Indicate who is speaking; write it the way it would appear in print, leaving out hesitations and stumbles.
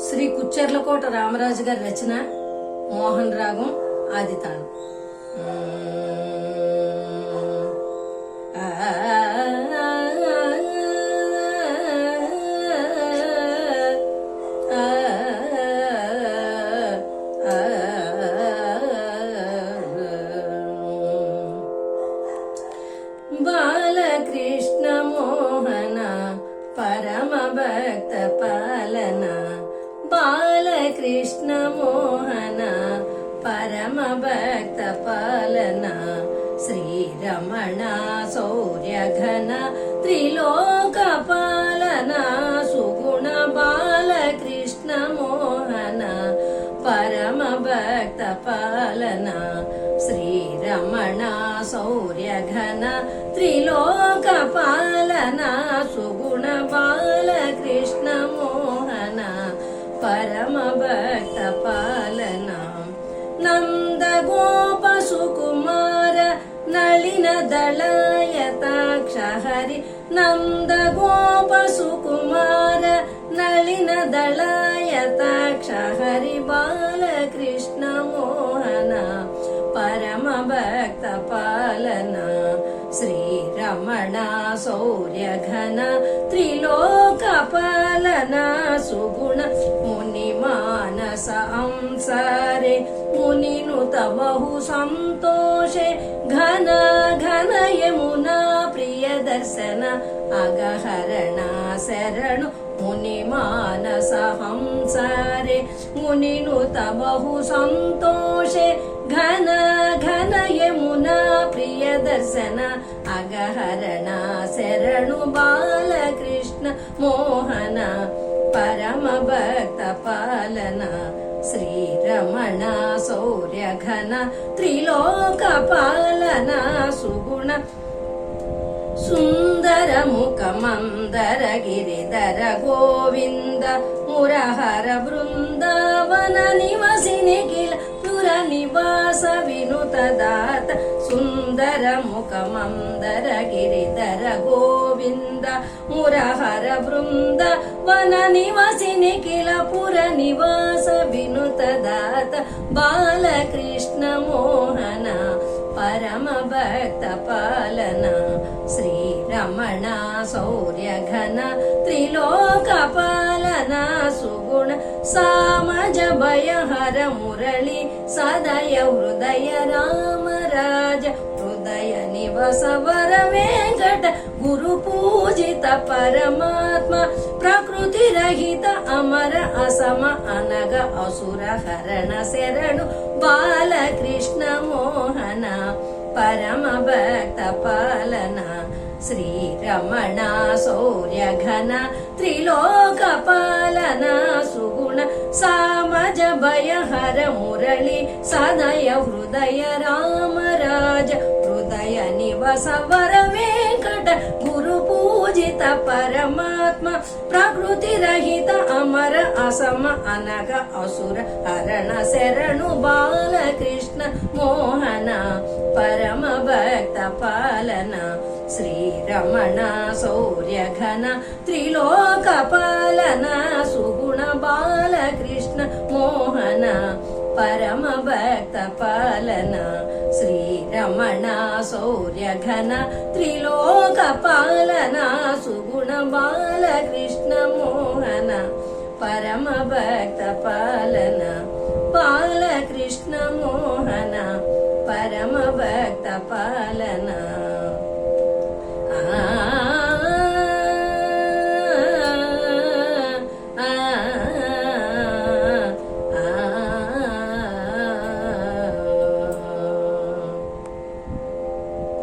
Speaker 1: శ్రీ కుచ్చెర్లకోట రామరాజు గారి రచన. మోహన్ రాగం ఆదితాళం. బాలకృష్ణ మోహన పరమ భక్త పాలన, బాలకృష్ణ మోహన పరమ భక్త పాలన, శ్రీరమణ శౌర్యఘన త్రిలోక పాలన, సుగుణ బాలకృష్ణ మోహన పరమ భక్త పాలన, శ్రీరమణ శౌర్యఘన త్రిలోక పాలన, సుగుణ బాలకృష్ణ మోహన పరమ భక్త పాలన, నంద గోప సుకుమార నళిన దళాయతాక్ష హరి, నంద గోప సుకుమార నళిన దళాయతాక్ష హరి, బాలకృష్ణ మోహన పరమ భక్త పాలన, శ్రీరమణ శౌర్యఘన త్రిలోక పాలన, సుగుణ ముని మానస అంసారే మునినుత బహు సంతోషే, ఘన ఘన యమునా ప్రియ దర్శన అగహరణ శరణు, ముని మానస హంసారే మునినుత బహు సంతోషే, ఘన ఘన యమునా ప్రియ దర్శన అగహరణ శరణు, బాలకృష్ణ మోహన పరమ భక్త పాలన, శ్రీరమణ శౌర్యఘన త్రిలోక పాలన, సుగుణ సుందర ముఖ మందర గిరిధర గోవింద మురహర బృందావన నివసి నిఖిల పుర నివాస వినుత దాత, సుందర ముఖ మందర గిరిధర గోవింద మురహర బృంద వన నివసి నిఖిల పుర నివాస వినుత దాత, బాలకృష్ణ మోహన పరమ భక్త పాలన, శ్రీరమణ శౌర్యఘన త్రిలోక పాలన, సుగుణ సామజ భయహర మురళి సదయ హృదయ రామరాజ, హృదయ నివస వర వెంకట గురు పూజిత పరమాత్మ, ప్రకృతి రహిత అమర అసమ అనగ అసుర హరణ శరణు, బాలకృష్ణ మోహన పరమ భక్త పాలన, శ్రీరమణ శౌర్యఘన త్రిలోక పాలన, సుగుణ సామజ భయహర మురళి సదయ హృదయ రామరాజ, హృదయ నివస వర వెంకట గురు పూజిత పరమాత్మ, ప్రకృతి రహిత అమర అసమ అనగ అసుర హరణ శరణు, బాలకృష్ణ మోహన పరమ భక్త పాలన, శ్రీరమణ శౌర్యఘన త్రిలోక పాలన, సుగుణ బాలకృష్ణ మోహన పరమ భక్త పాలన, శ్రీరమణ శౌర్యఘన త్రిలోక పాలన, సుగుణ బాలకృష్ణ మోహన పరమ భక్త పాలన, బాలకృష్ణ మోహన పరమ భక్త పాలన.